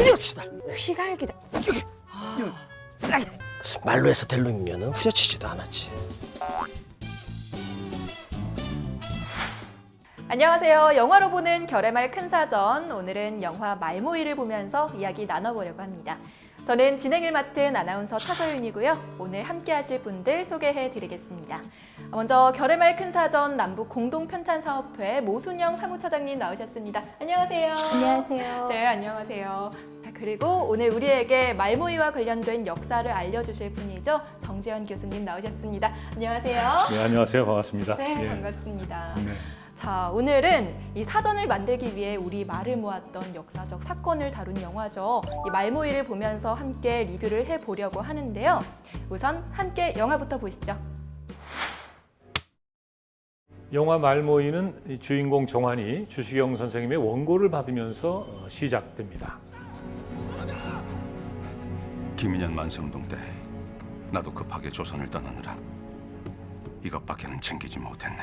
때려치다. 휘갈기다. 말로 해서 될 놈이면은 후려치지도 않았지. 안녕하세요. 영화로 보는 결의말 큰 사전. 오늘은 영화 말모이를 보면서 이야기 나눠보려고 합니다. 저는 진행을 맡은 아나운서 차서윤이고요. 오늘 함께 하실 분들 소개해 드리겠습니다. 먼저 결의말 큰 사전 남북 공동 편찬 사업회 모순영 사무차장님 나오셨습니다. 안녕하세요. 안녕하세요. 네, 안녕하세요. 자, 그리고 오늘 우리에게 말모이와 관련된 역사를 알려주실 분이죠. 정재현 교수님 나오셨습니다. 안녕하세요. 네, 안녕하세요. 반갑습니다. 네, 예. 반갑습니다. 네. 자, 오늘은 이 사전을 만들기 위해 우리 말을 모았던 역사적 사건을 다룬 영화죠. 이 말모이를 보면서 함께 리뷰를 해보려고 하는데요. 우선 함께 영화부터 보시죠. 영화 말모이는 이 주인공 정환이 주시경 선생님의 원고를 받으면서 시작됩니다. 김인현 만성동 때 나도 급하게 조선을 떠나느라 이것밖에는 챙기지 못했네.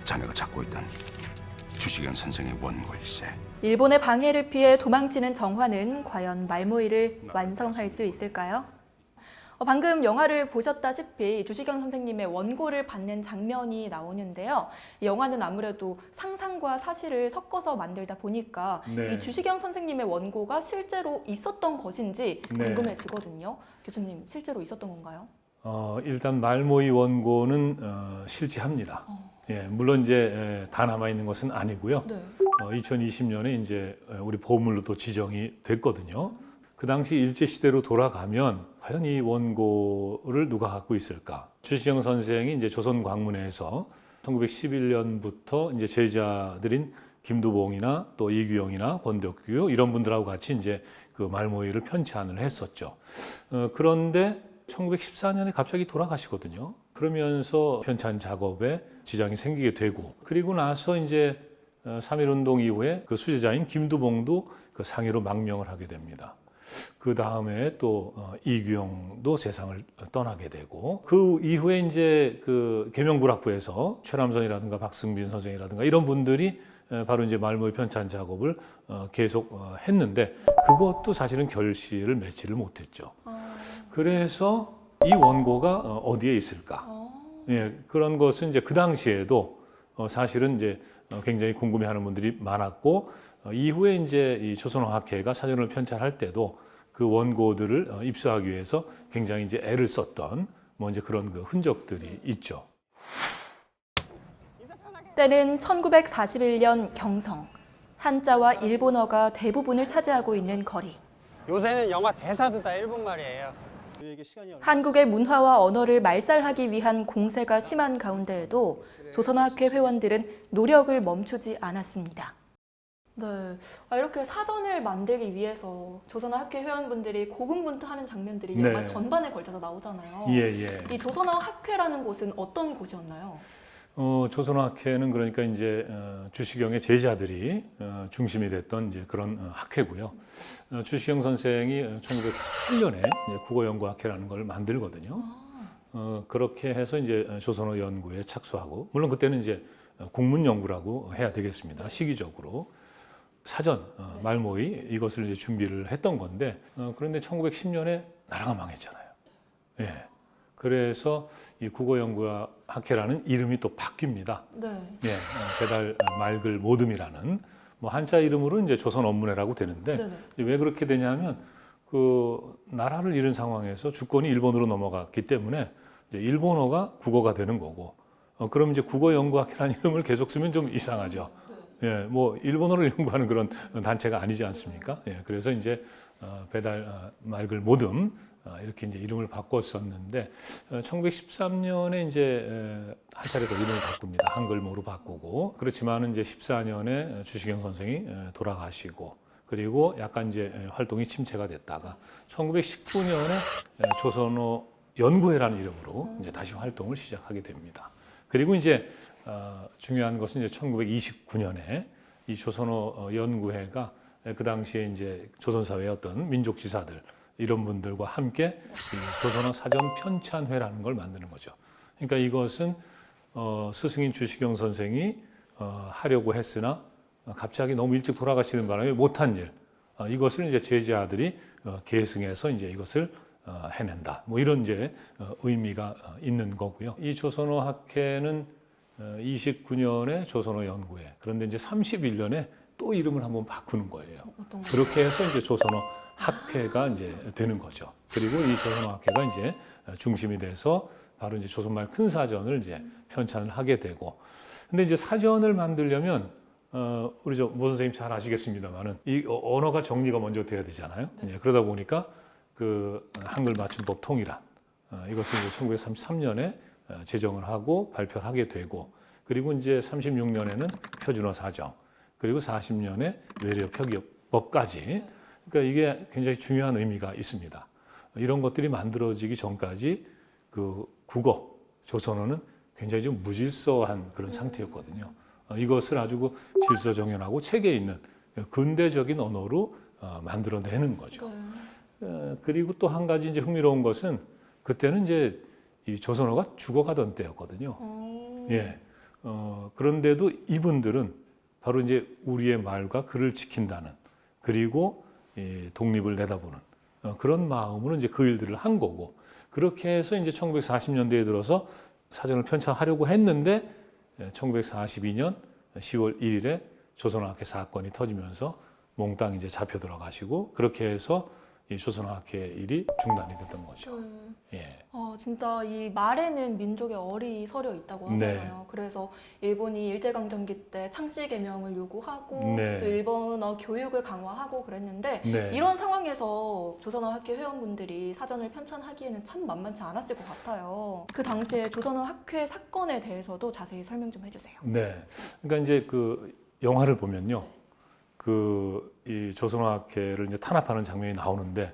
자네가 찾고 있던 주시경 선생의 원고일세. 일본의 방해를 피해 도망치는 정환은 과연 말모이를 완성할 수 있을까요? 방금 영화를 보셨다시피 주시경 선생님의 원고를 받는 장면이 나오는데요. 이 영화는 아무래도 상상과 사실을 섞어서 만들다 보니까 네. 이 주시경 선생님의 원고가 실제로 있었던 것인지 네. 궁금해지거든요. 교수님, 실제로 있었던 건가요? 일단 말모이 원고는 실제합니다. 예, 물론 이제 다 남아 있는 것은 아니고요. 네. 2020년에 이제 우리 보물로도 지정이 됐거든요. 그 당시 일제 시대로 돌아가면 과연 이 원고를 누가 갖고 있을까? 주시경 선생이 이제 조선 광문에서 1911년부터 이제 제자들인 김두봉이나 또 이규영이나 권덕규 이런 분들하고 같이 이제 그 말모이를 편찬을 했었죠. 그런데 1914년에 갑자기 돌아가시거든요. 그러면서 편찬 작업에 지장이 생기게 되고, 그리고 나서 이제 3.1운동 이후에 그 수제자인 김두봉도 그 상해로 망명을 하게 됩니다. 그 다음에 또 이규영도 세상을 떠나게 되고, 그 이후에 이제 그 계명구락부에서 최람선이라든가 박승빈 선생이라든가 이런 분들이 바로 이제 말모이 편찬 작업을 계속 했는데, 그것도 사실은 결실을 맺지를 못했죠. 그래서 이 원고가 어디에 있을까? 예, 그런 것은 이제 그 당시에도 사실은 이제 굉장히 궁금해하는 분들이 많았고, 이후에 이제 이 조선어학회가 사전을 편찬할 때도 그 원고들을 입수하기 위해서 굉장히 이제 애를 썼던 뭐 이제 그런 그 흔적들이 있죠. 때는 1941년 경성. 한자와 일본어가 대부분을 차지하고 있는 거리. 요새는 영화 대사도 다 일본말이에요. 한국의 문화와 언어를 말살하기 위한 공세가 심한 가운데에도 조선어학회 회원들은 노력을 멈추지 않았습니다. 네, 이렇게 사전을 만들기 위해서 조선어학회 회원분들이 고군분투하는 장면들이 네. 영화 전반에 걸쳐서 나오잖아요. 예, 예. 이 조선어학회라는 곳은 어떤 곳이었나요? 조선어학회는 그러니까 이제 주시경의 제자들이 중심이 됐던 이제 그런 학회고요. 주시경 선생이 1903년에 국어연구학회라는 걸 만들거든요. 그렇게 해서 이제 조선어 연구에 착수하고, 물론 그때는 이제 국문연구라고 해야 되겠습니다. 시기적으로 사전 말모이 이것을 이제 준비를 했던 건데, 그런데 1910년에 나라가 망했잖아요. 예. 그래서 이 국어연구학회라는 이름이 또 바뀝니다. 네. 예, 배달 말글 모듬이라는 뭐 한자 이름으로 이제 조선 언문회라고 되는데, 네네. 왜 그렇게 되냐면 그 나라를 잃은 상황에서 주권이 일본으로 넘어갔기 때문에 이제 일본어가 국어가 되는 거고, 그럼 이제 국어연구학회라는 이름을 계속 쓰면 좀 이상하죠. 예, 뭐 일본어를 연구하는 그런 단체가 아니지 않습니까? 예, 그래서 이제 배달 말글 모듬 이렇게 이제 이름을 바꿨었는데, 1913년에 이제 한 차례 더 이름을 바꿉니다. 한글모로 바꾸고. 그렇지만은 이제 14년에 주시경 선생이 돌아가시고, 그리고 약간 이제 활동이 침체가 됐다가 1919년에 조선어 연구회라는 이름으로 이제 다시 활동을 시작하게 됩니다. 그리고 이제 중요한 것은 이제 1929년에 이 조선어 연구회가 그 당시에 이제 조선사회의 어떤 민족지사들 이런 분들과 함께 조선어 사전 편찬회라는 걸 만드는 거죠. 그러니까 이것은 스승인 주시경 선생이 하려고 했으나 갑자기 너무 일찍 돌아가시는 바람에 못한 일, 이것을 이제 제자들이 계승해서 이제 이것을 해낸다. 뭐 이런 이제 의미가 있는 거고요. 이 조선어 학회는 29년에 조선어 연구회, 그런데 이제 31년에 또 이름을 한번 바꾸는 거예요. 어떤 거? 그렇게 해서 이제 조선어 학회가 이제 되는 거죠. 그리고 이 조선어 학회가 이제 중심이 돼서 바로 이제 조선말 큰 사전을 이제 편찬을 하게 되고, 근데 이제 사전을 만들려면 우리 모 선생님 잘 아시겠습니다만은 이 언어가 정리가 먼저 돼야 되잖아요. 네. 예, 그러다 보니까 그 한글 맞춤법 통일안 이것을 이제 1933년에 제정을 하고 발표를 하게 되고, 그리고 이제 36년에는 표준어 사정, 그리고 40년에 외래어 표기법까지. 그러니까 이게 굉장히 중요한 의미가 있습니다. 이런 것들이 만들어지기 전까지 그 국어, 조선어는 굉장히 좀 무질서한 그런 상태였거든요. 이것을 아주 그 질서정연하고 체계 있는 근대적인 언어로 만들어내는 거죠. 그리고 또 한 가지 이제 흥미로운 것은 그때는 이제 이 조선어가 죽어가던 때였거든요. 예. 그런데도 이분들은 바로 이제 우리의 말과 글을 지킨다는, 그리고 이 독립을 내다보는 그런 마음으로 이제 그 일들을 한 거고, 그렇게 해서 이제 1940년대에 들어서 사전을 편찬하려고 했는데 1942년 10월 1일에 조선어학회 사건이 터지면서 몽땅 이제 잡혀 들어가시고, 그렇게 해서 이 조선어학회 일이 중단이 됐던 거죠. 예. 진짜 이 말에는 민족의 얼이 서려 있다고 하잖아요. 그래서 일본이 일제강점기 때 창씨 개명을 요구하고 네. 또 일본어 교육을 강화하고 그랬는데 네. 이런 상황에서 조선어 학회 회원분들이 사전을 편찬하기에는 참 만만치 않았을 것 같아요. 그 당시에 조선어 학회 사건에 대해서도 자세히 설명 좀 해주세요. 네. 그러니까 이제 그 영화를 보면요. 그 이 조선어학회를 이제 탄압하는 장면이 나오는데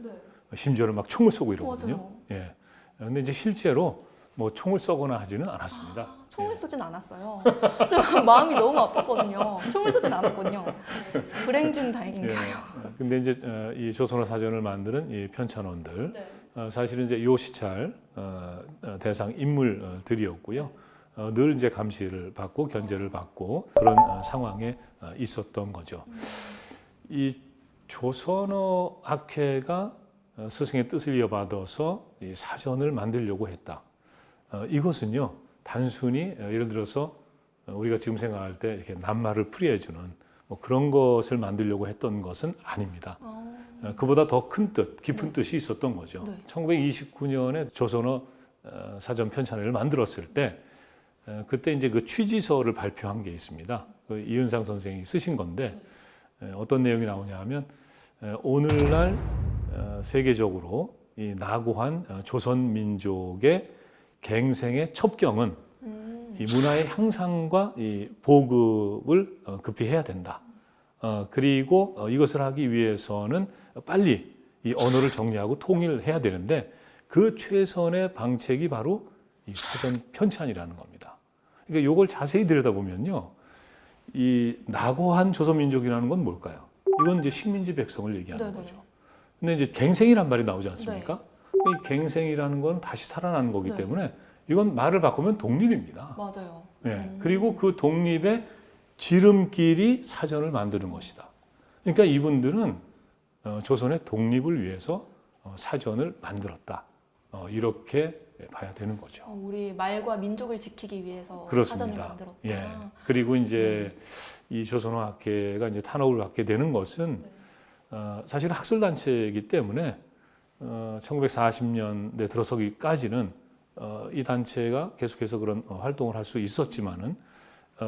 심지어는 막 총을 쏘고 이러거든요. 맞아요. 예. 근데 이제 실제로 뭐 총을 쏘거나 하지는 않았습니다. 총을 예. 쏘진 않았어요. 마음이 너무 아팠거든요. 총을 쏘진 않았거든요. 불행 중 다행인가요? 근데 이제 이 조선어 사전을 만드는 이 편찬원들, 사실은 이제 요시찰 대상 인물들이었고요. 늘 이제 감시를 받고 견제를 받고 그런 상황에 있었던 거죠. 이 조선어 학회가 스승의 뜻을 이어받아서 이 사전을 만들려고 했다. 이것은요, 단순히 예를 들어서 우리가 지금 생각할 때 이렇게 낱말을 풀이해주는 뭐 그런 것을 만들려고 했던 것은 아닙니다. 그보다 더 큰 뜻, 깊은 뜻이 있었던 거죠. 1929년에 조선어 사전 편찬회를 만들었을 때 그때 이제 그 취지서를 발표한 게 있습니다. 그 이은상 선생이 쓰신 건데 어떤 내용이 나오냐 하면 오늘날 세계적으로 이 낙오한 조선 민족의 갱생의 첩경은 이 문화의 향상과 이 보급을 급히 해야 된다. 그리고 이것을 하기 위해서는 빨리 이 언어를 정리하고 통일해야 되는데 그 최선의 방책이 바로 이 사전 편찬이라는 겁니다. 그러니까 이걸 자세히 들여다보면요, 이 낙오한 조선 민족이라는 건 뭘까요? 이건 이제 식민지 백성을 얘기하는 거죠. 근데 이제 갱생이란 말이 나오지 않습니까? 이 갱생이라는 건 다시 살아나는 거기 때문에 이건 말을 바꾸면 독립입니다. 맞아요. 네. 그리고 그 독립의 지름길이 사전을 만드는 것이다. 그러니까 이분들은 조선의 독립을 위해서 사전을 만들었다. 이렇게 봐야 되는 거죠. 우리 말과 민족을 지키기 위해서 그렇습니다. 사전을 만들었다. 예. 그리고 이제 이 조선어 학회가 이제 탄압을 받게 되는 것은 사실 학술 단체이기 때문에 1940년대 들어서기까지는 이 단체가 계속해서 그런 활동을 할 수 있었지만은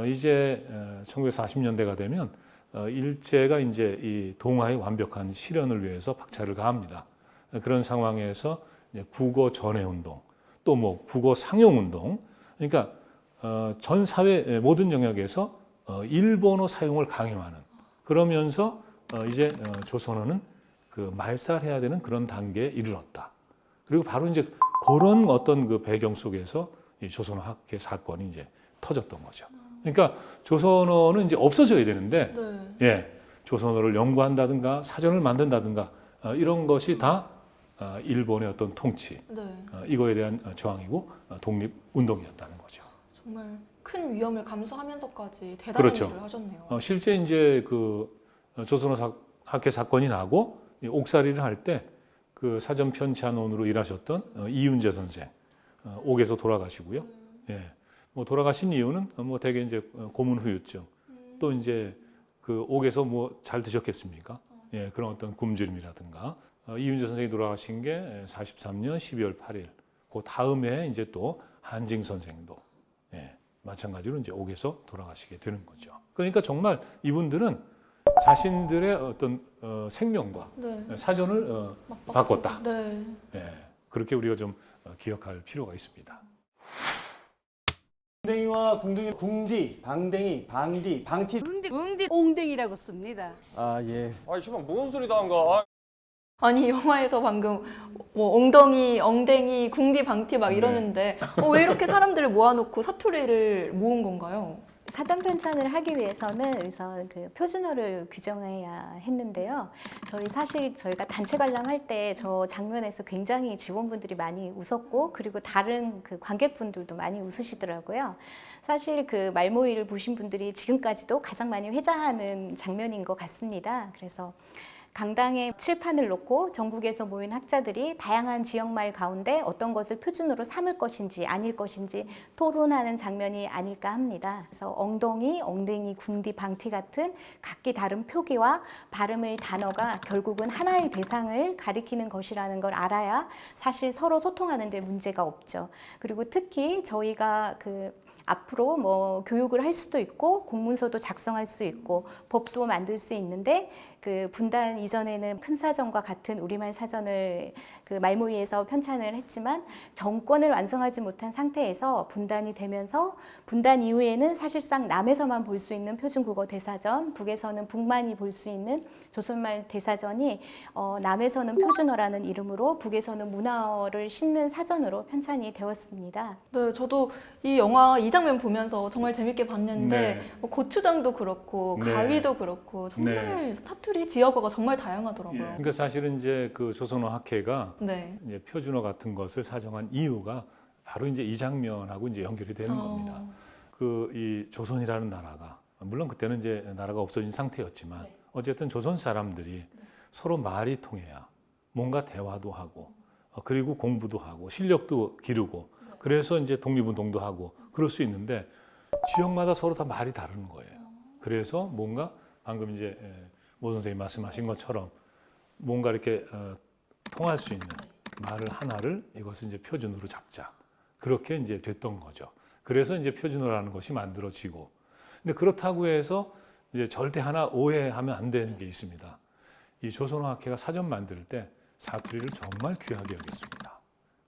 이제 1940년대가 되면 일제가 이제 이 동아의 완벽한 실현을 위해서 박차를 가합니다. 그런 상황에서 이제 국어 전해 운동, 또 뭐 국어 상용 운동, 그러니까 전 사회 모든 영역에서 일본어 사용을 강요하는, 그러면서 이제 조선어는 그 말살해야 되는 그런 단계에 이르렀다. 그리고 바로 이제 그런 어떤 그 배경 속에서 이 조선어 학회 사건이 이제 터졌던 거죠. 그러니까 조선어는 이제 없어져야 되는데, 예, 조선어를 연구한다든가 사전을 만든다든가 이런 것이 다 일본의 어떤 통치, 이거에 대한 저항이고 독립 운동이었다는 거죠. 정말 큰 위험을 감수하면서까지 대단한 그렇죠. 일을 하셨네요. 실제 이제 그 조선어 학회 사건이 나고 이 옥살이를 할 때 그 사전 편찬원으로 일하셨던 이윤재 선생 옥에서 돌아가시고요. 예. 뭐 돌아가신 이유는 뭐 대개 이제 고문 후유증 또 이제 그 옥에서 뭐 잘 드셨겠습니까? 예, 그런 어떤 굶주림이라든가 이윤재 선생이 돌아가신 게 43년 12월 8일. 그 다음에 이제 또 한징 선생도 예, 마찬가지로 이제 옥에서 돌아가시게 되는 거죠. 그러니까 정말 이분들은 자신들의 어떤 생명과 네. 사전을 바꿨다. 네. 예, 그렇게 우리가 좀 기억할 필요가 있습니다. 웅댕이와 궁둥이, 궁디, 방댕이, 방디, 방티. 웅디 옹댕이라고 씁니다. 아 예. 아, 씨발 무슨 소리다 한 거. 아니 영화에서 방금 뭐 엉덩이, 엉댕이, 궁디, 방티 막 이러는데 왜 이렇게 사람들을 모아놓고 사투리를 모은 건가요? 사전 편찬을 하기 위해서는 우선 그 표준어를 규정해야 했는데요. 저희가 단체 관람할 때 저 장면에서 굉장히 직원분들이 많이 웃었고 그리고 다른 그 관객분들도 많이 웃으시더라고요. 사실 그 말모이를 보신 분들이 지금까지도 가장 많이 회자하는 장면인 것 같습니다. 그래서 강당에 칠판을 놓고 전국에서 모인 학자들이 다양한 지역말 가운데 어떤 것을 표준으로 삼을 것인지 아닐 것인지 토론하는 장면이 아닐까 합니다. 그래서 엉덩이, 엉댕이, 궁디, 방티 같은 각기 다른 표기와 발음의 단어가 결국은 하나의 대상을 가리키는 것이라는 걸 알아야 사실 서로 소통하는 데 문제가 없죠. 그리고 특히 저희가 앞으로 뭐 교육을 할 수도 있고 공문서도 작성할 수 있고 법도 만들 수 있는데 그 분단 이전에는 큰 사전과 같은 우리말 사전을 그 말모이에서 편찬을 했지만 정권을 완성하지 못한 상태에서 분단이 되면서 분단 이후에는 사실상 남에서만 볼 수 있는 표준국어 대사전, 북에서는 북만이 볼 수 있는 조선말 대사전이 남에서는 표준어라는 이름으로 북에서는 문화어를 싣는 사전으로 편찬이 되었습니다. 네, 저도 이 영화 이 장면 보면서 정말 재밌게 봤는데 네. 뭐 고추장도 그렇고 네. 가위도 그렇고 정말 사투리 지역어가 정말 다양하더라고요. 그러니까 사실은 이제 그 조선어 학회가 네. 이제 표준어 같은 것을 사정한 이유가 바로 이제 이 장면하고 이제 연결이 되는 겁니다. 그 이 조선이라는 나라가 물론 그때는 이제 나라가 없어진 상태였지만 어쨌든 조선 사람들이 서로 말이 통해야 뭔가 대화도 하고 그리고 공부도 하고 실력도 기르고 그래서 이제 독립운동도 하고 그럴 수 있는데 지역마다 서로 다 말이 다른 거예요. 그래서 뭔가 방금 이제 모 선생님이 말씀하신 것처럼 뭔가 이렇게 통할 수 있는 말을 하나를 이것을 이제 표준으로 잡자. 그렇게 이제 됐던 거죠. 그래서 이제 표준어라는 것이 만들어지고. 근데 그렇다고 해서 이제 절대 하나 오해하면 안 되는 게 있습니다. 이 조선어 학회가 사전 만들 때 사투리를 정말 귀하게 여겼습니다.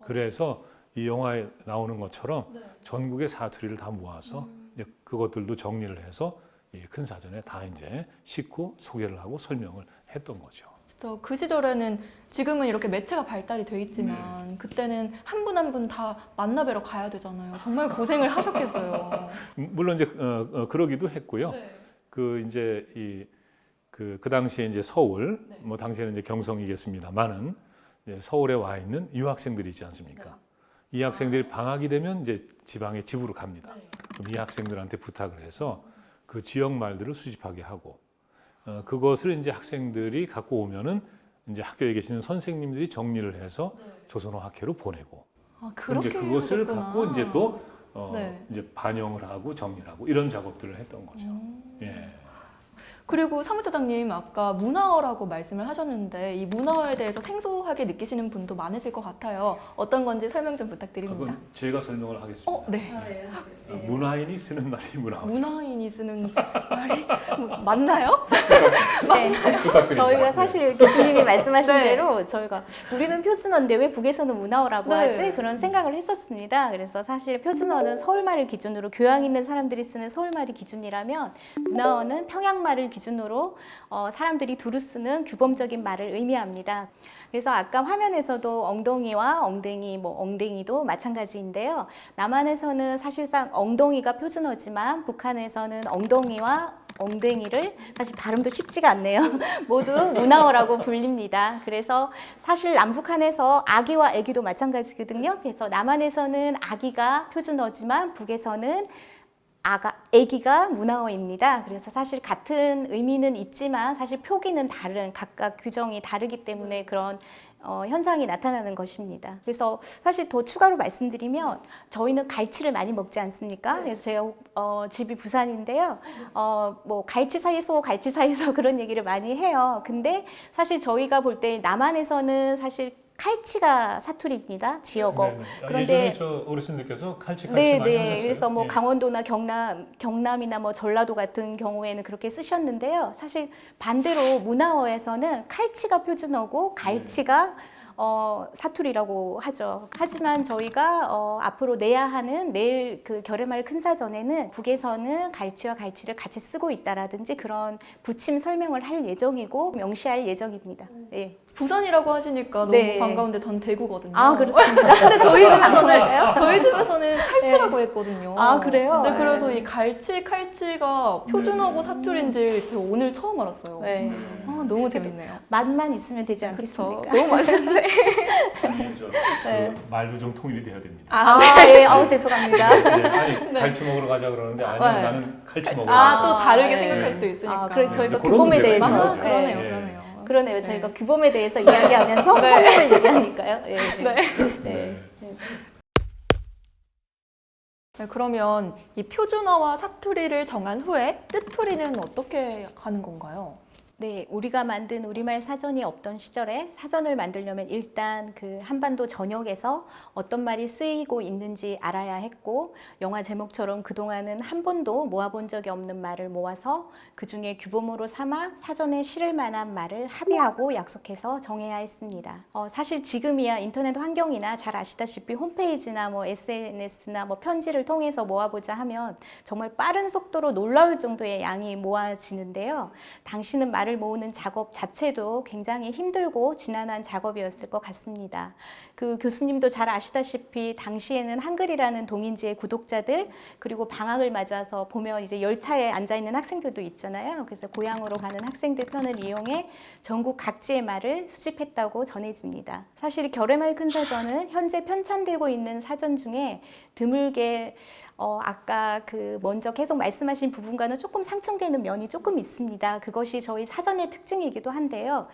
그래서 이 영화에 나오는 것처럼 전국의 사투리를 다 모아서 이제 그것들도 정리를 해서 이 큰 사전에 다 이제 싣고 소개를 하고 설명을 했던 거죠. 진짜 그 시절에는 지금은 이렇게 매체가 발달이 돼 있지만 그때는 한 분 한 분 다 만나 뵈러 가야 되잖아요. 정말 고생을 하셨겠어요. 물론 이제 그러기도 했고요. 그 이제 그 당시에 이제 서울 뭐 당시에는 이제 경성이겠습니다만은 서울에 와 있는 유학생들이 있지 않습니까? 이 학생들이 방학이 되면 이제 지방에 집으로 갑니다. 그럼 이 학생들한테 부탁을 해서 그 지역 말들을 수집하게 하고 그것을 이제 학생들이 갖고 오면은 이제 학교에 계시는 선생님들이 정리를 해서 조선어 학회로 보내고 그렇게 이제 그것을 하셨구나. 갖고 이제 또 네. 이제 반영을 하고 정리를 하고 이런 작업들을 했던 거죠. 예. 그리고 사무처장님 아까 문화어라고 말씀을 하셨는데 이 문화어에 대해서 생소하게 느끼시는 분도 많으실 것 같아요. 어떤 건지 설명 좀 부탁드립니다. 그건 제가 설명을 하겠습니다. 네. 문화인이 쓰는 말이 문화어죠. 문화인이 쓰는 말이 맞나요? 네. 부탁드립니다. 저희가 사실 교수님이 말씀하신 네. 대로 저희가 우리는 표준어인데 왜 북에서는 문화어라고 네. 하지? 그런 생각을 했었습니다. 그래서 사실 표준어는 서울말을 기준으로 교양 있는 사람들이 쓰는 서울말이 기준이라면 문화어는 평양말을 기준으로 사람들이 두루 쓰는 규범적인 말을 의미합니다. 그래서 아까 화면에서도 엉덩이와 엉댕이, 뭐 엉댕이도 마찬가지인데요. 남한에서는 사실상 엉덩이가 표준어지만 북한에서는 엉덩이와 엉댕이를 사실 발음도 쉽지가 않네요. 모두 문화어라고 불립니다. 그래서 사실 남북한에서 아기와 애기도 마찬가지거든요. 그래서 남한에서는 아기가 표준어지만 북에서는 아기가 문화어입니다. 그래서 사실 같은 의미는 있지만 사실 표기는 다른, 각각 규정이 다르기 때문에 그런 현상이 나타나는 것입니다. 그래서 사실 더 추가로 말씀드리면 저희는 갈치를 많이 먹지 않습니까? 그래서 제가 집이 부산인데요. 뭐 갈치 사이소 그런 얘기를 많이 해요. 근데 사실 저희가 볼 때 남한에서는 사실 칼치가 사투리입니다. 지역어. 네네. 그런데 예전에 저 어르신들께서 칼치 네, 많이 네. 하셨어요. 그래서 뭐 예. 강원도나 경남이나 뭐 전라도 같은 경우에는 그렇게 쓰셨는데요. 사실 반대로 문화어에서는 칼치가 표준어고 갈치가 사투리라고 하죠. 하지만 저희가 앞으로 내야 하는 내일 그 결의말 큰사전에는 북에서는 갈치와 갈치를 같이 쓰고 있다라든지 그런 붙임 설명을 할 예정이고 명시할 예정입니다. 네. 부산이라고 하시니까 너무 네. 반가운데 전 대구거든요. 아, 그렇습니다. 근데 방송할까요? 저희 집에서는 칼치라고 했거든요. 아, 그래요? 네, 네. 그래서 이 칼치가 표준어고 사투리인지 제가 오늘 처음 알았어요. 네. 아, 너무 재밌네요. 맛만 있으면 되지 그쵸. 않겠습니까? 너무 맛있는데. 아니, 네. 그 말도 좀 통일이 돼야 됩니다. 아, 예. 아우, 죄송합니다. 네, 아니 갈치 먹으러 가자 그러는데 아니요 네. 나는 칼치 먹으러 아, 가자. 또 다르게 네. 생각할 수도 있으니까. 아, 그래 저희가 그런 규범에 문제가 대해서 있는 아, 거죠. 그러네요, 예. 그러네요. 그러네요. 저희가 규범에 대해서 이야기하면서 헌법을 얘기하니까요. 예, 예. 네. 네, 그러면 이 표준어와 사투리를 정한 후에 뜻풀이는 어떻게 하는 건가요? 네, 우리가 만든 우리말 사전이 없던 시절에 사전을 만들려면 일단 그 한반도 전역에서 어떤 말이 쓰이고 있는지 알아야 했고 영화 제목처럼 그동안은 한 번도 모아본 적이 없는 말을 모아서 그중에 규범으로 삼아 사전에 실을 만한 말을 합의하고 약속해서 정해야 했습니다. 사실 지금이야 인터넷 환경이나 잘 아시다시피 홈페이지나 뭐 SNS나 뭐 편지를 통해서 모아보자 하면 정말 빠른 속도로 놀라울 정도의 양이 모아지는데요. 당시는 말을 모으는 작업 자체도 굉장히 힘들고 지난한 작업이었을 것 같습니다. 그 교수님도 잘 아시다시피 당시에는 한글이라는 동인지의 구독자들 그리고 방학을 맞아서 보면 이제 열차에 앉아 있는 학생들도 있잖아요. 그래서 고향으로 가는 학생들 편을 이용해 전국 각지의 말을 수집했다고 전해집니다. 사실 결의말 큰사전은 현재 편찬되고 있는 사전 중에 드물게 아까 그 먼저 계속 말씀하신 부분과는 조금 상충되는 면이 조금 있습니다. 그것이 저희 사전의 특징이기도 한데요.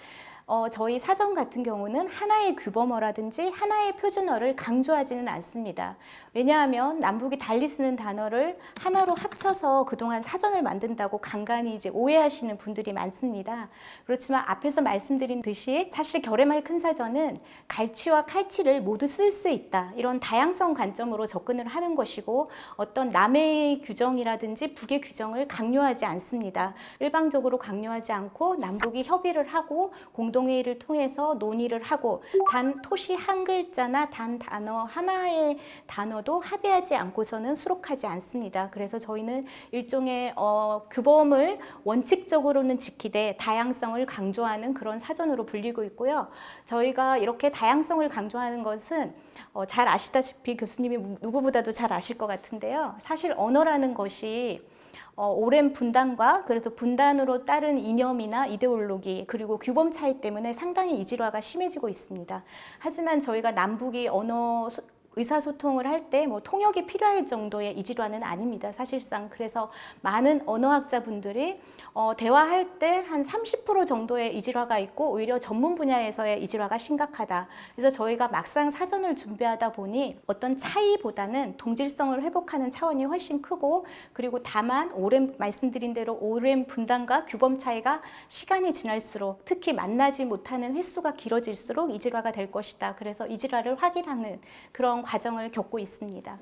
저희 사전 같은 경우는 하나의 규범어라든지 하나의 표준어를 강조하지는 않습니다. 왜냐하면 남북이 달리 쓰는 단어를 하나로 합쳐서 그동안 사전을 만든다고 간간히 이제 오해하시는 분들이 많습니다. 그렇지만 앞에서 말씀드린 듯이 사실 결의말 큰사전은 갈치와 칼치를 모두 쓸 수 있다. 이런 다양성 관점으로 접근을 하는 것이고 어떤 남의 규정이라든지 북의 규정을 강요하지 않습니다. 일방적으로 강요하지 않고 남북이 협의를 하고 공동회의를 통해서 논의를 하고 단 토시 한 글자나 단 단어 하나의 단어도 합의하지 않고서는 수록하지 않습니다. 그래서 저희는 일종의 규범을 원칙적으로는 지키되 다양성을 강조하는 그런 사전으로 불리고 있고요. 저희가 이렇게 다양성을 강조하는 것은 잘 아시다시피 교수님이 누구보다도 잘 아실 것 같은데요. 사실 언어라는 것이 오랜 분단과 그래서 분단으로 따른 이념이나 이데올로기 그리고 규범 차이 때문에 상당히 이질화가 심해지고 있습니다. 하지만 저희가 남북이 언어 의사소통을 할 때 뭐 통역이 필요할 정도의 이질화는 아닙니다. 사실상. 그래서 많은 언어학자분들이 대화할 때 한 30% 정도의 이질화가 있고 오히려 전문 분야에서의 이질화가 심각하다. 그래서 저희가 막상 사전을 준비하다 보니 어떤 차이보다는 동질성을 회복하는 차원이 훨씬 크고 그리고 다만 말씀드린 대로 오랜 분단과 규범 차이가 시간이 지날수록 특히 만나지 못하는 횟수가 길어질수록 이질화가 될 것이다. 그래서 이질화를 확인하는 그런 과정을 겪고 있습니다.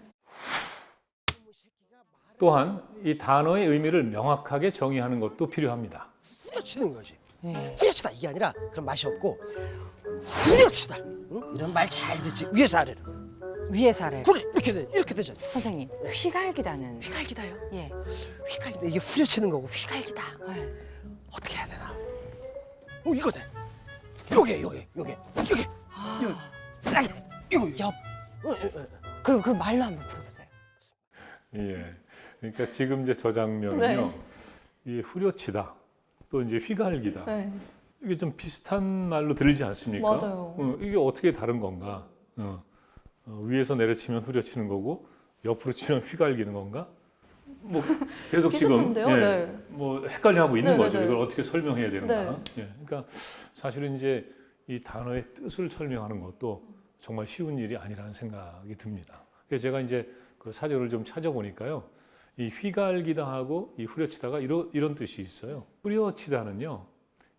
또한 이 단어의 의미를 명확하게 정의하는 것도 필요합니다. 후려치는 거지. 후려치다 이게 아니라 그런 맛이 없고 후려치다. 응? 이런 말 잘 듣지. 위에서 아래로. 위에서 아래로. 그래 이렇게 되잖아. 선생님, 휘갈기다는. 휘갈기다요. 예. 휘갈기다. 이게 후려치는 거고 휘갈기다. 네. 어떻게 해야 되나? 이거네. 요게. 이거. 옆. 그럼 그 말로 한번 풀어보세요. 예. 그러니까 지금 이제 저 장면은요. 이 후려치다. 또 이제 휘갈기다. 네. 이게 좀 비슷한 말로 들리지 않습니까? 맞아요. 이게 어떻게 다른 건가? 위에서 내려치면 후려치는 거고 옆으로 치면 휘갈기는 건가? 뭐 계속 지금 비슷한데요? 네. 뭐 헷갈려하고 있는 네, 거죠. 네, 네. 이걸 어떻게 설명해야 되는가. 네. 그러니까 사실은 이제 이 단어의 뜻을 설명하는 것도 정말 쉬운 일이 아니라는 생각이 듭니다. 그래서 제가 이제 그 사전을 좀 찾아보니까요. 이 휘갈기다 하고 이 후려치다가 이런 뜻이 있어요. 후려치다는요.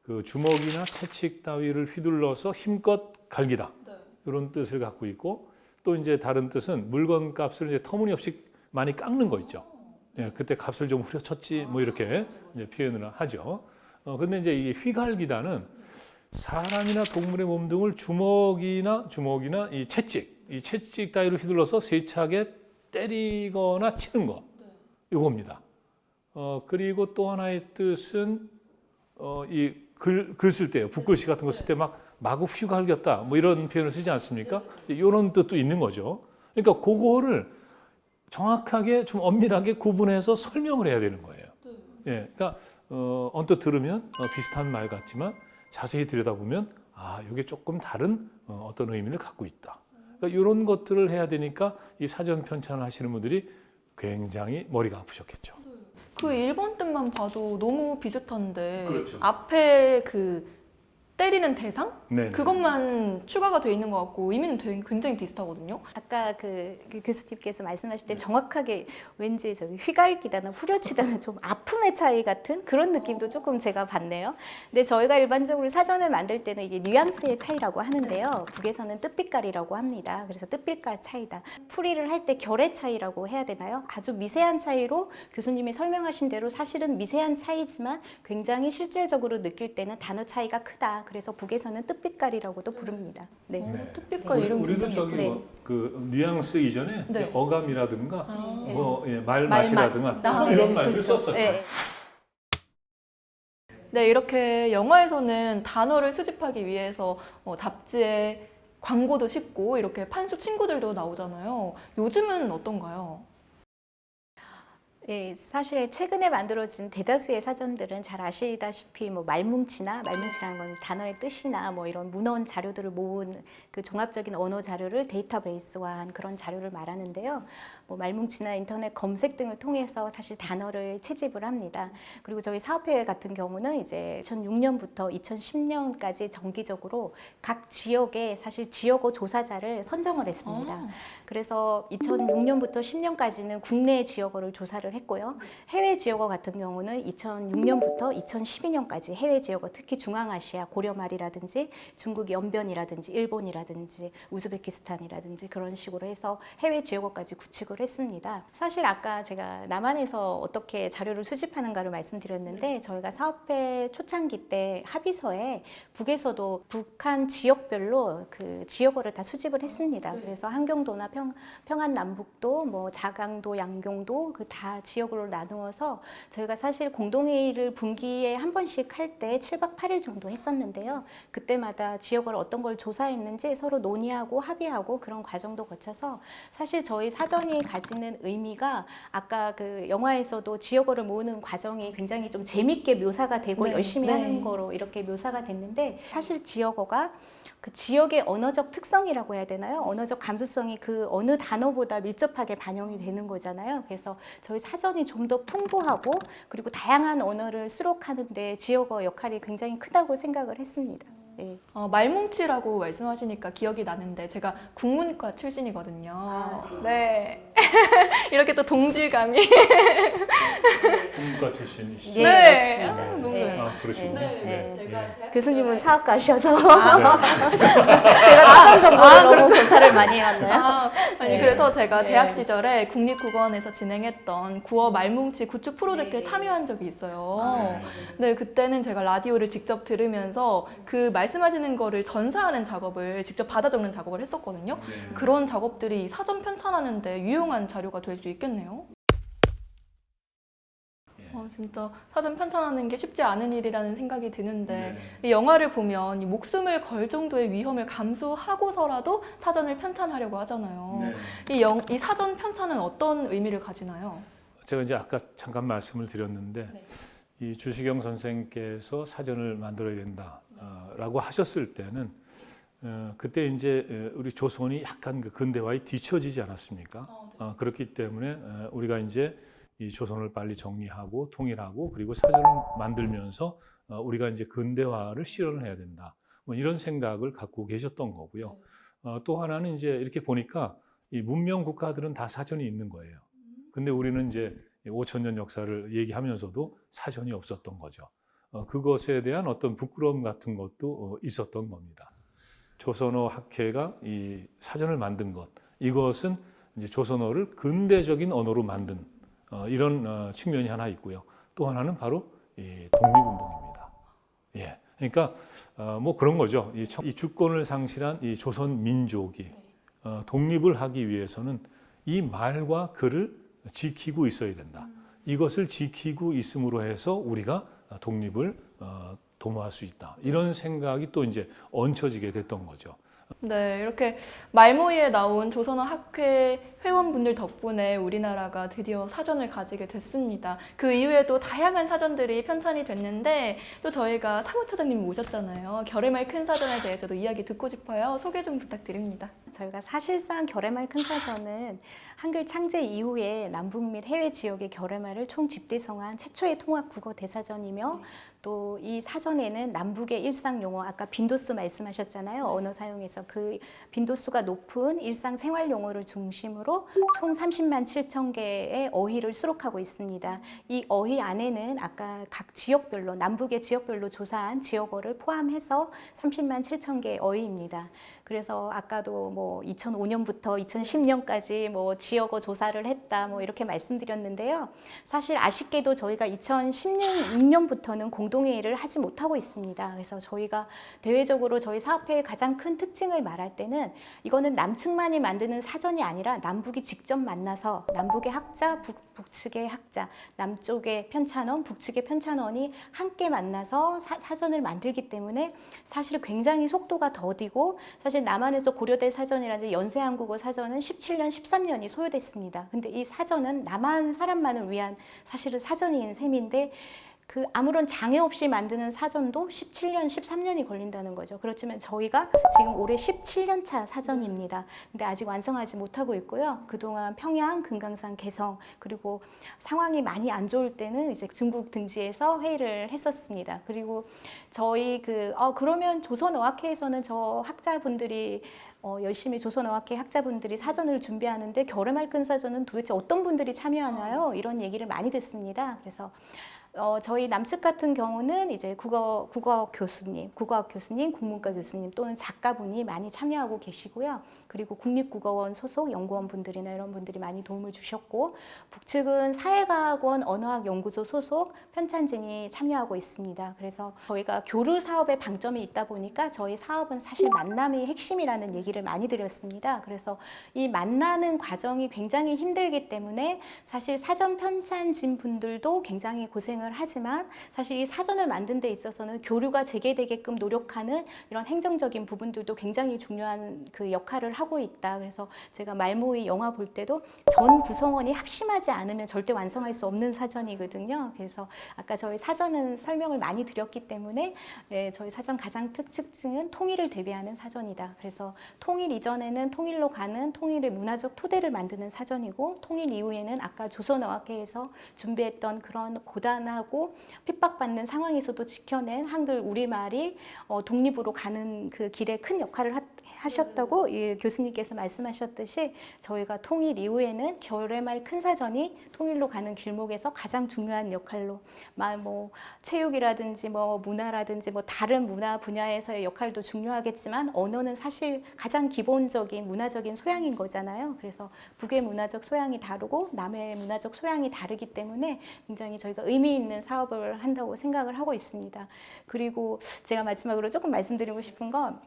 그 주먹이나 채찍 따위를 휘둘러서 힘껏 갈기다. 이런 뜻을 갖고 있고 또 이제 다른 뜻은 물건 값을 이제 터무니없이 많이 깎는 거 있죠. 예, 그때 값을 좀 후려쳤지 뭐 이렇게 이제 표현을 하죠. 근데 이제 이 휘갈기다는 사람이나 동물의 몸 등을 주먹이나 이 채찍 따위로 휘둘러서 세차게 때리거나 치는 거. 이겁니다. 그리고 또 하나의 뜻은 이 글 쓸 때요. 붓글씨 같은 거 쓸 때 막 마구 휘갈겼다. 뭐 이런 표현을 쓰지 않습니까? 이런 뜻도 있는 거죠. 그러니까 그거를 정확하게 좀 엄밀하게 구분해서 설명을 해야 되는 거예요. 예, 그러니까 언뜻 들으면 비슷한 말 같지만 자세히 들여다보면 이게 조금 다른 어떤 의미를 갖고 있다. 그러니까 이런 것들을 해야 되니까 이 사전 편찬을 하시는 분들이 굉장히 머리가 아프셨겠죠. 그 1번 뜻만 봐도 너무 비슷한데 그렇죠. 앞에 그 때리는 대상? 네. 그것만 추가가 돼 있는 것 같고 의미는 굉장히 비슷하거든요. 아까 그 교수님께서 말씀하실 때 정확하게 왠지 저기 휘갈기다나 후려치다는 좀 아픔의 차이 같은 그런 느낌도 조금 제가 받네요. 근데 저희가 일반적으로 사전을 만들 때는 이게 뉘앙스의 차이라고 하는데요. 북에서는 뜻빛깔이라고 합니다. 그래서 뜻빛깔 차이다. 풀이를 할 때 결의 차이라고 해야 되나요? 아주 미세한 차이로 교수님이 설명하신 대로 사실은 미세한 차이지만 굉장히 실질적으로 느낄 때는 단어 차이가 크다. 그래서 북에서는 뜻빛깔이라고도 부릅니다. 네. 뜻빛깔 이름 우리도 굉장히 저기 예뻐요. 뭐 그 뉘앙스 이전에 네. 어감이라든가 네. 뭐 말맛이라든가 이런 말들 썼어요. 네. 네, 이렇게 영화에서는 단어를 수집하기 위해서 잡지에 광고도 싣고 이렇게 판수 친구들도 나오잖아요. 요즘은 어떤가요? 예, 사실 최근에 만들어진 대다수의 사전들은 잘 아시다시피 뭐 말뭉치라는 건 단어의 뜻이나 뭐 이런 문헌 자료들을 모은 그 종합적인 언어 자료를 데이터베이스화한 그런 자료를 말하는데요. 뭐 말뭉치나 인터넷 검색 등을 통해서 사실 단어를 채집을 합니다. 그리고 저희 사업회 같은 경우는 이제 2006년부터 2010년까지 정기적으로 각 지역에 사실 지역어 조사자를 선정을 했습니다. 그래서 2006년부터 10년까지는 국내 지역어를 조사를 했고요. 해외 지역어 같은 경우는 2006년부터 2012년까지 해외 지역어, 특히 중앙아시아, 고려말이라든지 중국 연변이라든지 일본이라든지 우즈베키스탄이라든지 그런 식으로 해서 해외 지역어까지 구축을 했습니다. 사실 아까 제가 남한에서 어떻게 자료를 수집하는가를 말씀드렸는데 저희가 사업회 초창기 때 합의서에 북에서도 북한 지역별로 그 지역어를 다 수집을 했습니다. 그래서 한경도나 평안 남북도, 뭐 자강도, 양경도 그 다 지역으로 나누어서 저희가 사실 공동회의를 분기에 한 번씩 할 때 7박 8일 정도 했었는데요. 그때마다 지역을 어떤 걸 조사했는지 서로 논의하고 합의하고 그런 과정도 거쳐서 사실 저희 사전이 가지는 의미가 아까 그 영화에서도 지역어를 모으는 과정이 굉장히 좀 재밌게 묘사가 되고 열심히 하는 거로 이렇게 묘사가 됐는데 사실 지역어가 그 지역의 언어적 특성이라고 해야 되나요? 언어적 감수성이 그 어느 단어보다 밀접하게 반영이 되는 거잖아요. 그래서 저희 사전이 좀 더 풍부하고 그리고 다양한 언어를 수록하는데 지역어 역할이 굉장히 크다고 생각을 했습니다. 네. 말뭉치라고 말씀하시니까 기억이 나는데 제가 국문과 출신이거든요. 네. 이렇게 또 동질감이. 국문과 출신이시죠? 네, 맞습니다. 너무 네. 좋아요. 그러시군요. 교수님은 사학가셔서 제가 사전 정보를 너무 조사를 많이 해왔나요? 아니 그래서 제가 대학 시절에 국립국어원에서 진행했던 구어 말뭉치 구축 프로젝트에 참여한 적이 있어요. 네, 그때는 제가 라디오를 직접 들으면서 그 말씀하시는 거를 전사하는 작업을 직접 받아 적는 작업을 했었거든요. 그런 작업들이 사전 편찬하는데 유용한 자료가 될 수 있겠네요. 진짜 사전 편찬하는 게 쉽지 않은 일이라는 생각이 드는데 이 영화를 보면 이 목숨을 걸 정도의 위험을 감수하고서라도 사전을 편찬하려고 하잖아요. 이 사전 편찬은 어떤 의미를 가지나요? 제가 이제 아까 잠깐 말씀을 드렸는데 이 주시경 선생께서 사전을 만들어야 된다라고 하셨을 때는 그때 이제 우리 조선이 약간 그 근대화에 뒤처지지 않았습니까? 그렇기 때문에 우리가 이제 이 조선을 빨리 정리하고 통일하고 그리고 사전을 만들면서 우리가 이제 근대화를 실현을 해야 된다. 뭐 이런 생각을 갖고 계셨던 거고요. 또 하나는 이제 이렇게 보니까 이 문명 국가들은 다 사전이 있는 거예요. 근데 우리는 이제 5,000년 역사를 얘기하면서도 사전이 없었던 거죠. 그것에 대한 어떤 부끄러움 같은 것도 있었던 겁니다. 조선어 학회가 이 사전을 만든 것, 이것은 이제 조선어를 근대적인 언어로 만든 이런 측면이 하나 있고요. 또 하나는 바로 이 독립운동입니다. 예, 그러니까 뭐 그런 거죠. 이 주권을 상실한 이 조선 민족이 독립을 하기 위해서는 이 말과 글을 지키고 있어야 된다. 이것을 지키고 있음으로 해서 우리가 독립을 도모할 수 있다. 이런 생각이 또 이제 얹혀지게 됐던 거죠. 네, 이렇게 말모이에 나온 조선어 학회 회원분들 덕분에 우리나라가 드디어 사전을 가지게 됐습니다. 그 이후에도 다양한 사전들이 편찬이 됐는데 또 저희가 사무처장님 모셨잖아요. 결의말 큰 사전에 대해서도 이야기 듣고 싶어요. 소개 좀 부탁드립니다. 저희가 사실상 결의말 큰 사전은 한글 창제 이후에 남북 및 해외 지역의 결의말을 총 집대성한 최초의 통합 국어 대사전이며 또 이 사전에는 남북의 일상 용어, 아까 빈도수 말씀하셨잖아요. 언어 사용에서 그 빈도수가 높은 일상 생활 용어를 중심으로 총 30만 7천 개의 어휘를 수록하고 있습니다. 이 어휘 안에는 아까 각 지역별로, 남북의 지역별로 조사한 지역어를 포함해서 30만 7천 개의 어휘입니다. 그래서 아까도 뭐 2005년부터 2010년까지 뭐 지역어 조사를 했다 뭐 이렇게 말씀드렸는데요. 사실 아쉽게도 저희가 2016년부터는 공동회의를 하지 못하고 있습니다. 그래서 저희가 대외적으로 저희 사업회의 가장 큰 특징을 말할 때는 이거는 남측만이 만드는 사전이 아니라 남북이 직접 만나서 남북의 학자, 북측의 학자, 남쪽의 편찬원, 북측의 편찬원이 함께 만나서 사전을 만들기 때문에 사실 굉장히 속도가 더디고 사실 남한에서 고려대 사전이라든지 연세한국어 사전은 17년, 13년이 소요됐습니다. 근데 이 사전은 남한 사람만을 위한 사실은 사전인 셈인데 그 아무런 장애 없이 만드는 사전도 17년, 13년이 걸린다는 거죠. 그렇지만 저희가 지금 올해 17년 차 사전입니다. 근데 아직 완성하지 못하고 있고요. 그동안 평양, 금강산, 개성 그리고 상황이 많이 안 좋을 때는 이제 중국 등지에서 회의를 했었습니다. 그리고 저희 그러면 조선어학회에서는 저 학자분들이 열심히 조선어학회 학자분들이 사전을 준비하는데 결의말 큰 사전은 도대체 어떤 분들이 참여하나요? 이런 얘기를 많이 듣습니다. 그래서 저희 남측 같은 경우는 이제 국어학 교수님, 국문과 교수님 또는 작가분이 많이 참여하고 계시고요. 그리고 국립국어원 소속 연구원 분들이나 이런 분들이 많이 도움을 주셨고, 북측은 사회과학원 언어학연구소 소속 편찬진이 참여하고 있습니다. 그래서 저희가 교류 사업에 방점이 있다 보니까 저희 사업은 사실 만남이 핵심이라는 얘기를 많이 드렸습니다. 그래서 이 만나는 과정이 굉장히 힘들기 때문에 사실 사전 편찬진 분들도 굉장히 고생을 하지만 사실 이 사전을 만든 데 있어서는 교류가 재개되게끔 노력하는 이런 행정적인 부분들도 굉장히 중요한 그 역할을 하고 있다. 그래서 제가 말모이 영화 볼 때도 전 구성원이 합심하지 않으면 절대 완성할 수 없는 사전이거든요. 그래서 아까 저희 사전은 설명을 많이 드렸기 때문에 저희 사전 가장 특징은 통일을 대비하는 사전이다. 그래서 통일 이전에는 통일로 가는 통일의 문화적 토대를 만드는 사전이고, 통일 이후에는 아까 조선어학회에서 준비했던 그런 고단하고 핍박받는 상황에서도 지켜낸 한글 우리말이 독립으로 가는 그 길에 큰 역할을 하셨다고 교수님께서 말씀하셨듯이 저희가 통일 이후에는 결의말 큰 사전이 통일로 가는 길목에서 가장 중요한 역할로 뭐 체육이라든지 뭐 문화라든지 뭐 다른 문화 분야에서의 역할도 중요하겠지만 언어는 사실 가장 기본적인 문화적인 소양인 거잖아요. 그래서 북의 문화적 소양이 다르고 남의 문화적 소양이 다르기 때문에 굉장히 저희가 의미 있는 사업을 한다고 생각을 하고 있습니다. 그리고 제가 마지막으로 조금 말씀드리고 싶은 건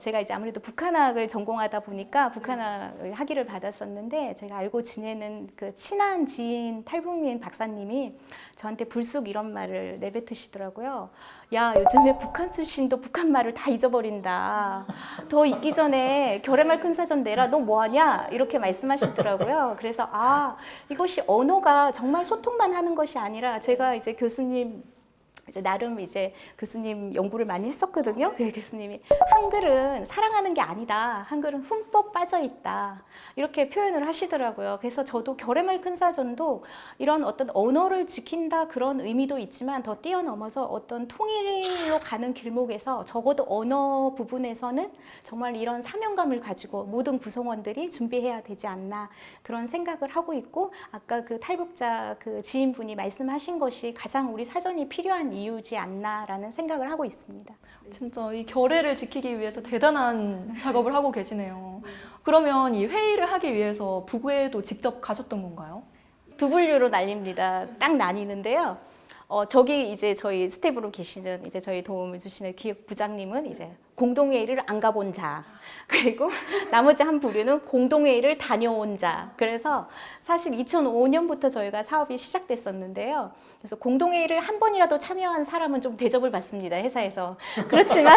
제가 이제 아무래도 북한학을 전공하다 보니까 북한학 학위를 받았었는데 제가 알고 지내는 그 친한 지인 탈북민 박사님이 저한테 불쑥 이런 말을 내뱉으시더라고요. 야, 요즘에 북한 출신도 북한 말을 다 잊어버린다. 더 있기 전에 결의말 큰 사전 내라. 너 뭐하냐? 이렇게 말씀하시더라고요. 그래서 이것이 언어가 정말 소통만 하는 것이 아니라 제가 이제 교수님 이제 나름 이제 교수님 연구를 많이 했었거든요. 그 교수님이 한글은 사랑하는 게 아니다. 한글은 흠뻑 빠져 있다. 이렇게 표현을 하시더라고요. 그래서 저도 결의말 큰 사전도 이런 어떤 언어를 지킨다 그런 의미도 있지만 더 뛰어넘어서 어떤 통일로 가는 길목에서 적어도 언어 부분에서는 정말 이런 사명감을 가지고 모든 구성원들이 준비해야 되지 않나 그런 생각을 하고 있고, 아까 그 탈북자 그 지인분이 말씀하신 것이 가장 우리 사전이 필요한 이유지 않나라는 생각을 하고 있습니다. 진짜 이 결의를 지키기 위해서 대단한 작업을 하고 계시네요. 그러면 이 회의를 하기 위해서 북외에도 직접 가셨던 건가요? 두 분류로 나뉩니다. 딱 나뉘는데요. 저기 이제 저희 스텝으로 계시는 이제 저희 도움을 주시는 기획부장님은 이제 공동회의를 안 가본 자, 그리고 나머지 한 부류는 공동회의를 다녀온 자. 그래서 사실 2005년부터 저희가 사업이 시작됐었는데요. 그래서 공동회의를 한 번이라도 참여한 사람은 좀 대접을 받습니다, 회사에서. 그렇지만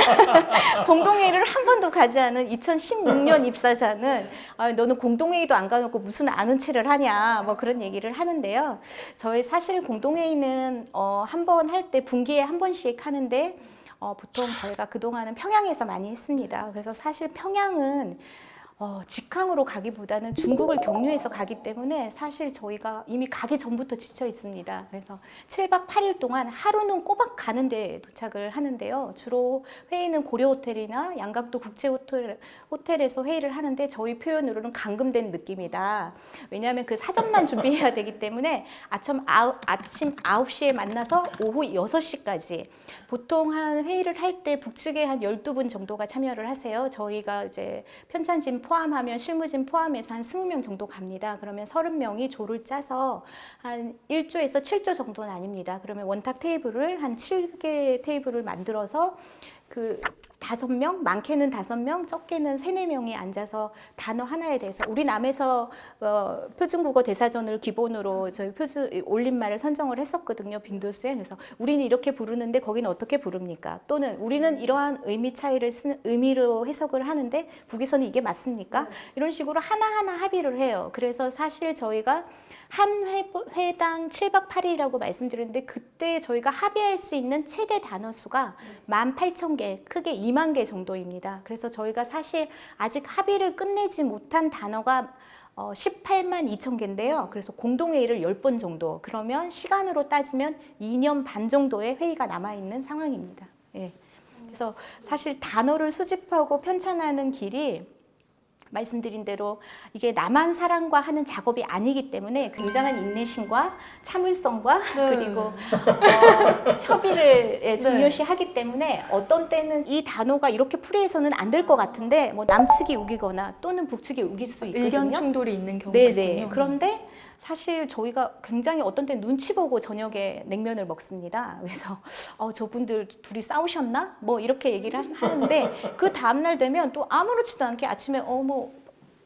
공동회의를 한 번도 가지 않은 2016년 입사자는 너는 공동회의도 안 가놓고 무슨 아는 체를 하냐, 뭐 그런 얘기를 하는데요. 저희 사실 공동회의는 한 번 할 때 분기에 한 번씩 하는데 보통 저희가 그동안은 평양에서 많이 했습니다. 그래서 사실 평양은 직항으로 가기보다는 중국을 경유해서 가기 때문에 사실 저희가 이미 가기 전부터 지쳐 있습니다. 그래서 7박 8일 동안 하루는 꼬박 가는 데 도착을 하는데요. 주로 회의는 고려호텔이나 양각도 국제호텔에서 회의를 하는데 저희 표현으로는 감금된 느낌이다. 왜냐하면 그 사전만 준비해야 되기 때문에 아침 9시에 만나서 오후 6시까지 보통 한 회의를 할 때 북측에 한 12분 정도가 참여를 하세요. 저희가 이제 편찬진 포함하면 실무진 포함해서 한 20명 정도 갑니다. 그러면 30명이 조를 짜서 한 1조에서 7조 정도는 아닙니다. 그러면 원탁 테이블을 한 7개 테이블을 만들어서 그 5명, 많게는 5명, 적게는 3, 4명이 앉아서 단어 하나에 대해서 우리 남에서 표준국어 대사전을 기본으로 저희 올림말을 선정을 했었거든요, 빈도수에. 그래서 우리는 이렇게 부르는데 거기는 어떻게 부릅니까? 또는 우리는 이러한 의미 차이를 의미로 해석을 하는데 북에서는 이게 맞습니까? 이런 식으로 하나하나 합의를 해요. 그래서 사실 저희가 한 회당 7박 8일이라고 말씀드렸는데 그때 저희가 합의할 수 있는 최대 단어 수가 18,000개, 크게 2만 개 정도입니다. 그래서 저희가 사실 아직 합의를 끝내지 못한 단어가 18만 2천 개인데요. 그래서 공동회의를 10번 정도, 그러면 시간으로 따지면 2년 반 정도의 회의가 남아있는 상황입니다. 예. 그래서 사실 단어를 수집하고 편찬하는 길이 말씀드린 대로 이게 나만 사랑과 하는 작업이 아니기 때문에 굉장한 인내심과 참을성과 그리고 협의를 중요시하기 때문에 어떤 때는 이 단어가 이렇게 풀이해서는 안 될 것 같은데 뭐 남측이 우기거나 또는 북측이 우길 수 있거든요. 의견 충돌이 있는 경우가 네네. 있군요. 그런데 사실 저희가 굉장히 어떤 때 눈치 보고 저녁에 냉면을 먹습니다. 그래서 저분들 둘이 싸우셨나? 뭐 이렇게 얘기를 하는데 그 다음날 되면 또 아무렇지도 않게 아침에 뭐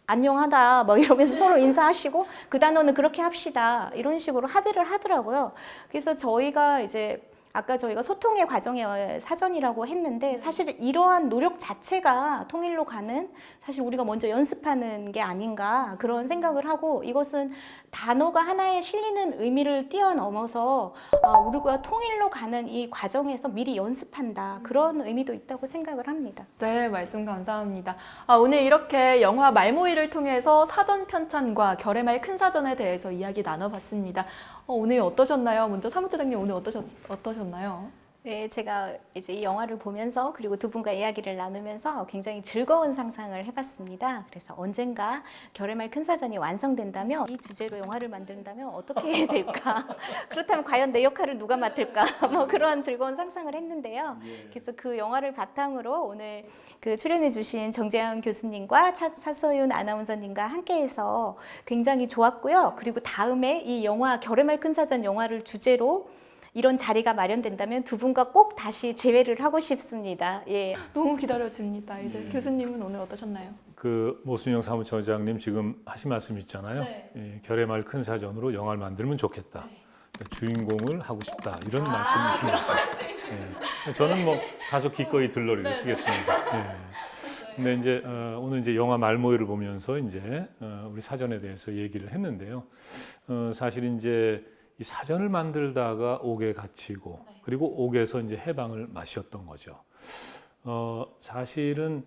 안녕하다 뭐 이러면서 서로 인사하시고 그 단어는 그렇게 합시다 이런 식으로 합의를 하더라고요. 그래서 저희가 이제 아까 저희가 소통의 과정의 사전이라고 했는데 사실 이러한 노력 자체가 통일로 가는, 사실 우리가 먼저 연습하는 게 아닌가 그런 생각을 하고, 이것은 단어가 하나에 실리는 의미를 뛰어넘어서 우리가 통일로 가는 이 과정에서 미리 연습한다 그런 의미도 있다고 생각을 합니다. 네, 말씀 감사합니다. 오늘 이렇게 영화 말모이를 통해서 사전 편찬과 결의말 큰 사전에 대해서 이야기 나눠봤습니다. 오늘 어떠셨나요? 먼저 사무처장님 오늘 어떠셨나요? 네, 제가 이제 이 영화를 보면서 그리고 두 분과 이야기를 나누면서 굉장히 즐거운 상상을 해봤습니다. 그래서 언젠가 결의말 큰 사전이 완성된다면 이 주제로 영화를 만든다면 어떻게 해야 될까? 그렇다면 과연 내 역할을 누가 맡을까? 뭐 그런 즐거운 상상을 했는데요. 그래서 그 영화를 바탕으로 오늘 그 출연해주신 정재현 교수님과 차서윤 아나운서님과 함께해서 굉장히 좋았고요. 그리고 다음에 이 영화 결의말 큰 사전 영화를 주제로 이런 자리가 마련된다면 두 분과 꼭 다시 재회를 하고 싶습니다. 예. 너무 기다려집니다. 이제 교수님은 오늘 어떠셨나요? 그 모순영 사무처장님 지금 하신 말씀 있잖아요. 네. 예, 결의말 큰 사전으로 영화를 만들면 좋겠다. 주인공을 하고 싶다 이런 말씀이신 거죠. 예. 저는 뭐 다소 기꺼이 들러리를 쓰겠습니다. 예. 근데 이제 오늘 이제 영화 말모이를 보면서 이제 우리 사전에 대해서 얘기를 했는데요. 사실 이제 이 사전을 만들다가 옥에 갇히고 그리고 옥에서 이제 해방을 마셨던 거죠. 사실은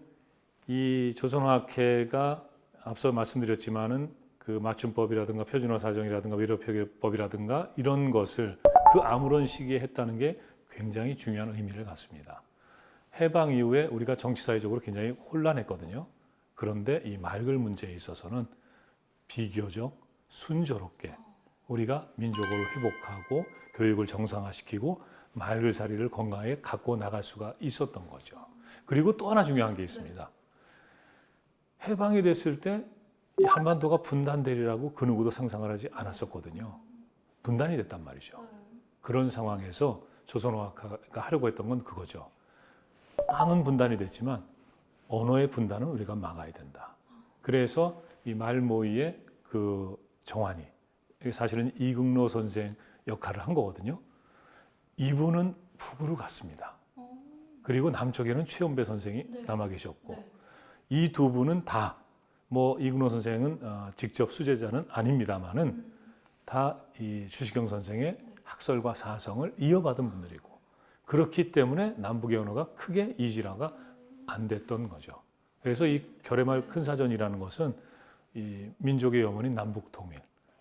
이 조선화학회가 앞서 말씀드렸지만은 그 맞춤법이라든가 표준화 사정이라든가 위로표기법이라든가 이런 것을 그 아무런 시기에 했다는 게 굉장히 중요한 의미를 갖습니다. 해방 이후에 우리가 정치사회적으로 굉장히 혼란했거든요. 그런데 이 맑을 문제에 있어서는 비교적 순조롭게 우리가 민족을 회복하고 교육을 정상화시키고 맑을 자리를 건강하게 갖고 나갈 수가 있었던 거죠. 그리고 또 하나 중요한 게 있습니다. 해방이 됐을 때 이 한반도가 분단되리라고 그 누구도 상상을 하지 않았었거든요. 분단이 됐단 말이죠. 그런 상황에서 조선어학회가 하려고 했던 건 그거죠. 땅은 분단이 됐지만 언어의 분단은 우리가 막아야 된다. 그래서 이 말모이의 그 정환이 사실은 이국노 선생 역할을 한 거거든요. 이분은 북으로 갔습니다. 그리고 남쪽에는 최원배 선생이 남아 계셨고 이 두 분은 다 뭐 이국노 선생은 직접 수제자는 아닙니다만은 다 이 주시경 선생의 학설과 사성을 이어받은 분들이고 그렇기 때문에 남북의 언어가 크게 이질화가 안 됐던 거죠. 그래서 이 결의말 큰 사전이라는 것은 이 민족의 영혼인 남북 통일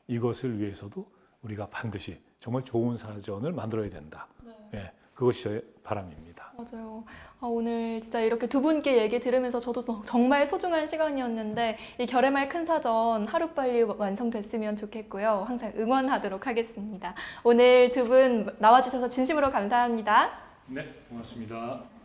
이것을 위해서도 우리가 반드시 정말 좋은 사전을 만들어야 된다. 예, 그것이 저의 바람입니다. 맞아요. 오늘 진짜 이렇게 두 분께 얘기 들으면서 저도 정말 소중한 시간이었는데 이 결의말 큰 사전 하루빨리 완성됐으면 좋겠고요. 항상 응원하도록 하겠습니다. 오늘 두 분 나와주셔서 진심으로 감사합니다. 네, 고맙습니다.